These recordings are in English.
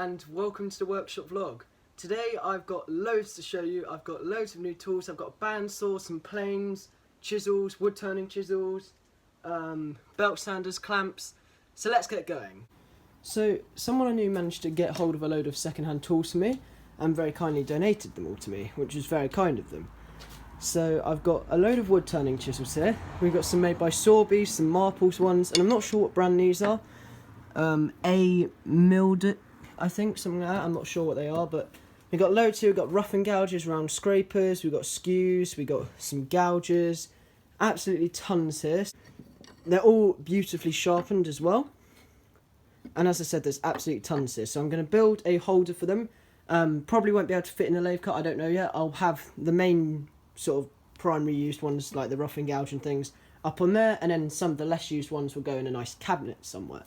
and welcome to the workshop vlog. Today I've got loads to show you. I've got loads of new tools. I've got a bandsaw, some planes, chisels, wood turning chisels, belt sanders, clamps. So let's get going. So someone I knew managed to get hold of a load of second-hand tools for me and very kindly donated them all to me, which was very kind of them. So I've got a load of wood turning chisels here. We've got some made by Sorby, some Marples ones, and I'm not sure what brand these are. A Milde, I think, something like that. I'm not sure what they are, but we've got loads here. We've got rough and gouges, round scrapers, we've got skews, we've got some gougers, absolutely tons here. They're all beautifully sharpened as well. And as I said, there's absolutely tons here. So I'm going to build a holder for them. Probably won't be able to fit in a lathe cut, I don't know yet. I'll have the main sort of primary used ones, like the rough and gouge and things, up on there, and then some of the less used ones will go in a nice cabinet somewhere.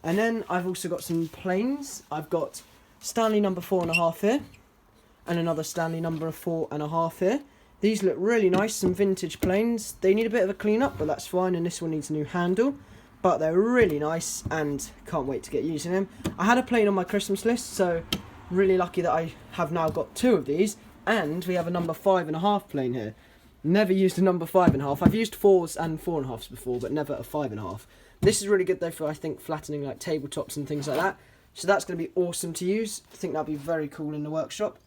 And then I've also got some planes. I've got Stanley number 4.5 here, and another Stanley number 4.5 here. These look really nice, some vintage planes. They need a bit of a clean up, but that's fine, and this one needs a new handle. But they're really nice, and can't wait to get using them. I had a plane on my Christmas list, so really lucky that I have now got 2 of these, and we have a number 5.5 plane here. Never used a number 5.5. I've used 4s and 4.5s before, but never a 5.5. This is really good though for, I think, flattening like tabletops and things like that. So that's going to be awesome to use. I think that'll be very cool in the workshop.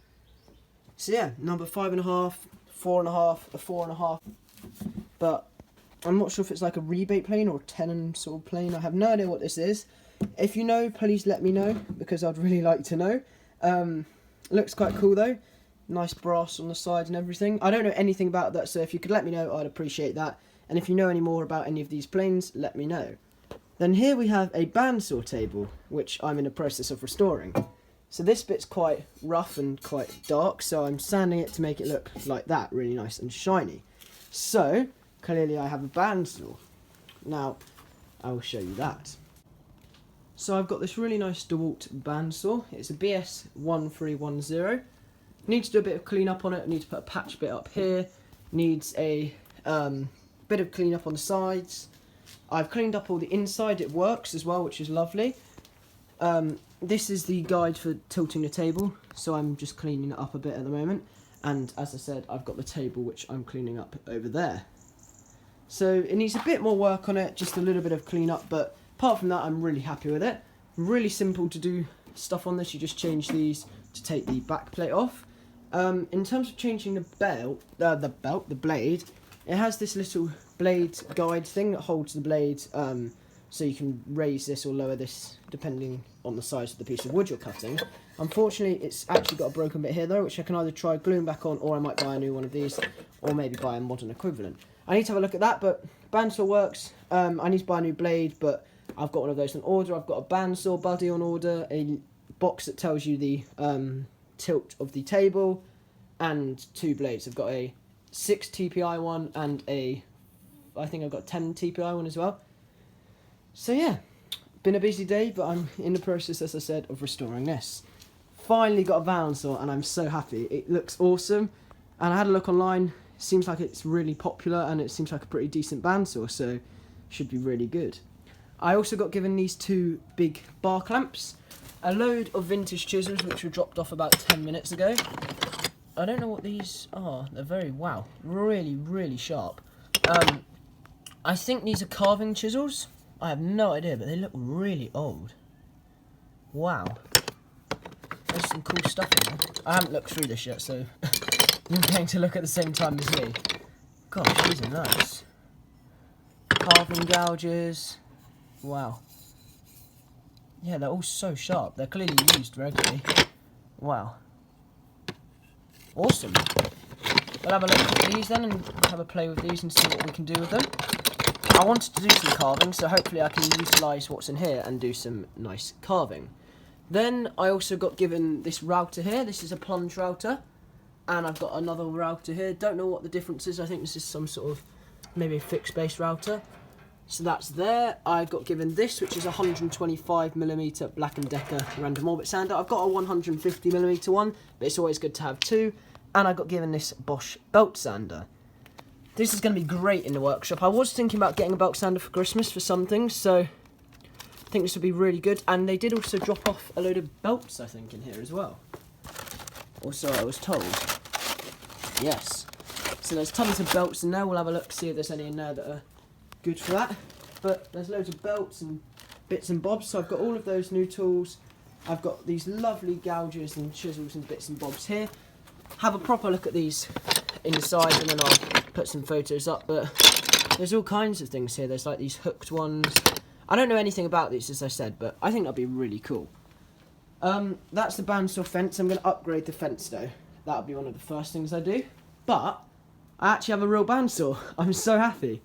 So yeah, number 5.5, 4.5, a 4.5. But I'm not sure if it's like a rebate plane or a tenon sort of plane. I have no idea what this is. If you know, please let me know, because I'd really like to know. Looks quite cool though. Nice brass on the side and everything. I don't know anything about that, so if you could let me know, I'd appreciate that. And if you know any more about any of these planes, let me know. Then here we have a bandsaw table, which I'm in the process of restoring. So this bit's quite rough and quite dark, so I'm sanding it to make it look like that, really nice and shiny. So, clearly I have a bandsaw. Now, I will show you that. So I've got this really nice DeWalt bandsaw. It's a BS 1310. Need to do a bit of clean up on it. I need to put a patch bit up here. Needs a bit of clean up on the sides. I've cleaned up all the inside. It works as well, which is lovely. This is the guide for tilting the table, so I'm just cleaning it up a bit at the moment. And as I said, I've got the table which I'm cleaning up over there. So it needs a bit more work on it, just a little bit of clean up, but apart from that, I'm really happy with it. Really simple to do stuff on this. You just change these to take the back plate off. In terms of changing the blade, it has this little blade guide thing that holds the blade, so you can raise this or lower this depending on the size of the piece of wood you're cutting. Unfortunately, it's actually got a broken bit here though, which I can either try gluing back on, or I might buy a new one of these, or maybe buy a modern equivalent. I need to have a look at that, but bandsaw works. I need to buy a new blade, but I've got one of those on order. I've got a bandsaw buddy on order, a box that tells you the tilt of the table, and 2 blades. I've got a 6 TPI one and I think I've got 10 TPI one as well. So yeah, been a busy day, but I'm in the process, as I said, of restoring this. Finally got a bandsaw and I'm so happy. It looks awesome, and I had a look online. It seems like it's really popular and it seems like a pretty decent bandsaw, so should be really good. I also got given these 2 big bar clamps, a load of vintage chisels which were dropped off about 10 minutes ago. I don't know what these are. They're very, wow, really, really sharp. I think these are carving chisels. I have no idea, but they look really old. Wow. There's some cool stuff in there. I haven't looked through this yet, so you're going to look at the same time as me. Gosh, these are nice. Carving gouges. Wow. Yeah, they're all so sharp. They're clearly used regularly. Wow. Awesome. We'll have a look at these then and have a play with these and see what we can do with them. I wanted to do some carving, so hopefully I can utilise what's in here and do some nice carving. Then I also got given this router here. This is a plunge router. And I've got another router here. Don't know what the difference is. I think this is some sort of maybe a fixed base router. So that's there. I got given this, which is a 125mm Black & Decker random orbit sander. I've got a 150mm one, but it's always good to have 2. And I got given this Bosch belt sander. This is going to be great in the workshop. I was thinking about getting a belt sander for Christmas for some things, so I think this would be really good. And they did also drop off a load of belts, I think, in here as well. Or so I was told. Yes. So there's tons of belts in there. We'll have a look, see if there's any in there that are good for that. But there's loads of belts and bits and bobs. So I've got all of those new tools. I've got these lovely gouges and chisels and bits and bobs here. Have a proper look at these inside and then I'll put some photos up. But there's all kinds of things here. There's like these hooked ones. I don't know anything about these, as I said, but I think that'd be really cool. That's the bandsaw fence. I'm going to upgrade the fence though. That'll be one of the first things I do. But I actually have a real bandsaw. I'm so happy.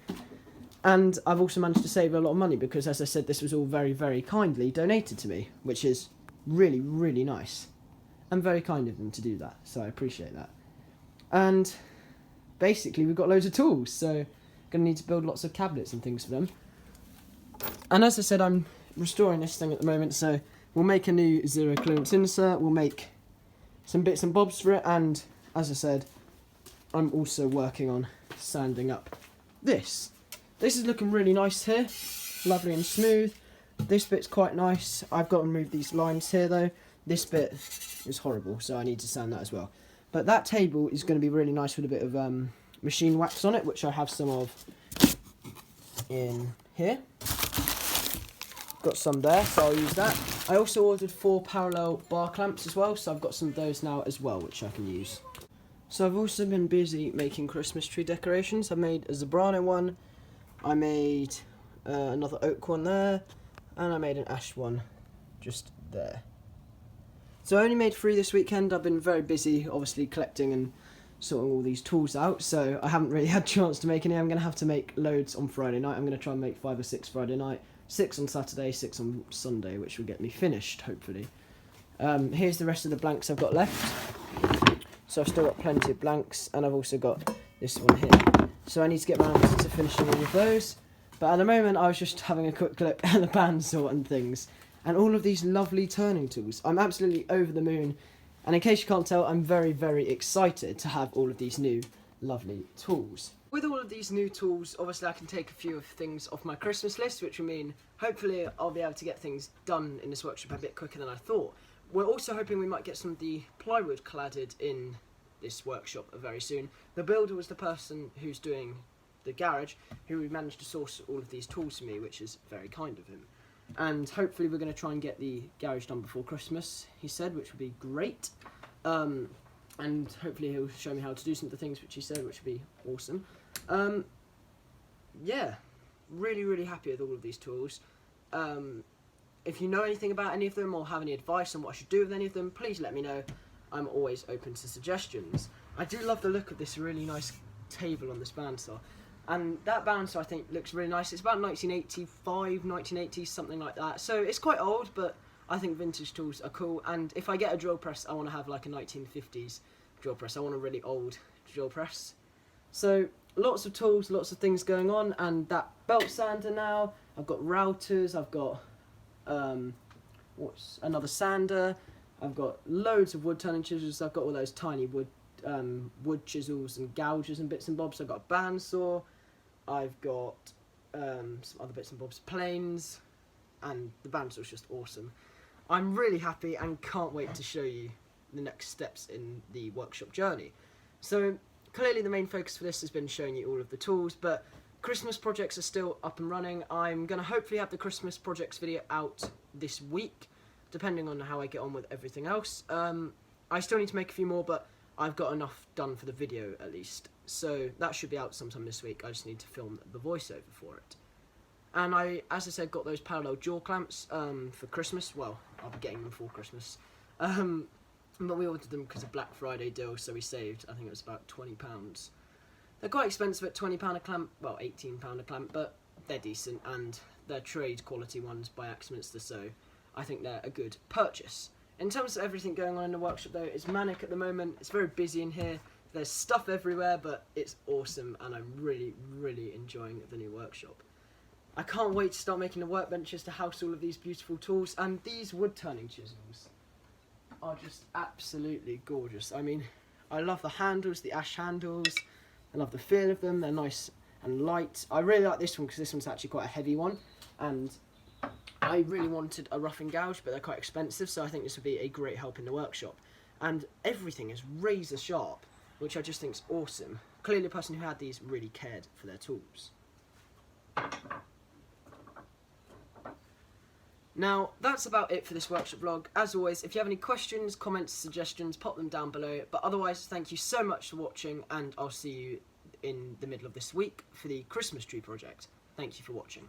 And I've also managed to save a lot of money because, as I said, this was all very, very kindly donated to me, which is really, really nice. And very kind of them to do that, so I appreciate that. And basically, we've got loads of tools, so going to need to build lots of cabinets and things for them. And as I said, I'm restoring this thing at the moment, so we'll make a new zero clearance insert, we'll make some bits and bobs for it, and as I said, I'm also working on sanding up this. This is looking really nice here, lovely and smooth. This bit's quite nice. I've got to remove these lines here though. This bit is horrible, so I need to sand that as well. But that table is going to be really nice with a bit of machine wax on it, which I have some of in here. Got some there, so I'll use that. I also ordered 4 parallel bar clamps as well, so I've got some of those now as well, which I can use. So I've also been busy making Christmas tree decorations. I made a Zebrano one, I made another oak one there, and I made an ash one just there. So I only made 3 this weekend. I've been very busy, obviously, collecting and sorting all these tools out, so I haven't really had a chance to make any. I'm going to have to make loads on Friday night. I'm going to try and make 5 or 6 Friday night, 6 on Saturday, 6 on Sunday, which will get me finished, hopefully. Here's the rest of the blanks I've got left. So I've still got plenty of blanks, and I've also got this one here. So I need to get around to finishing all of those. But at the moment, I was just having a quick look at the bandsaw and things, and all of these lovely turning tools. I'm absolutely over the moon, and in case you can't tell, I'm very, very excited to have all of these new lovely tools. With all of these new tools, obviously I can take a few of things off my Christmas list, which will mean hopefully I'll be able to get things done in this workshop a bit quicker than I thought. We're also hoping we might get some of the plywood cladded in this workshop very soon. The builder was the person who's doing the garage, who managed to source all of these tools for me, which is very kind of him. And hopefully we're going to try and get the garage done before Christmas, he said, which would be great. And hopefully he'll show me how to do some of the things which he said, which would be awesome. Yeah, really, really happy with all of these tools. If you know anything about any of them or have any advice on what I should do with any of them, please let me know. I'm always open to suggestions. I do love the look of this really nice table on this bandsaw. And that bandsaw, I think, looks really nice. It's about 1985, 1980s, something like that. So it's quite old, but I think vintage tools are cool. And if I get a drill press, I want to have like a 1950s drill press. I want a really old drill press. So lots of tools, lots of things going on. And that belt sander now. I've got routers. I've got what's another sander. I've got loads of wood turning chisels. I've got all those tiny wood chisels and gouges and bits and bobs. I've got a bandsaw. I've got some other bits and bobs, planes, and the bandsaw's just awesome. I'm really happy and can't wait to show you the next steps in the workshop journey. So clearly the main focus for this has been showing you all of the tools, but Christmas projects are still up and running. I'm going to hopefully have the Christmas projects video out this week, depending on how I get on with everything else. I still need to make a few more, but I've got enough done for the video at least. So that should be out sometime this week. I just need to film the voiceover for it. And I, as I said, got those parallel jaw clamps for Christmas. Well, I'll be getting them for Christmas. But we ordered them because of Black Friday deal, so we saved, I think it was about £20. They're quite expensive at £20 a clamp, well, £18 a clamp, but they're decent, and they're trade quality ones by Axminster, so I think they're a good purchase. In terms of everything going on in the workshop though, it's manic at the moment. It's very busy in here. There's stuff everywhere, but it's awesome, and I'm really, really enjoying the new workshop. I can't wait to start making the workbenches to house all of these beautiful tools, and these wood turning chisels are just absolutely gorgeous. I mean, I love the handles, the ash handles. I love the feel of them. They're nice and light. I really like this one because this one's actually quite a heavy one, and I really wanted a rough and gouge, but they're quite expensive, so I think this would be a great help in the workshop. And everything is razor sharp, which I just think is awesome. Clearly the person who had these really cared for their tools. Now, that's about it for this workshop vlog. As always, if you have any questions, comments, suggestions, pop them down below. But otherwise, thank you so much for watching, and I'll see you in the middle of this week for the Christmas tree project. Thank you for watching.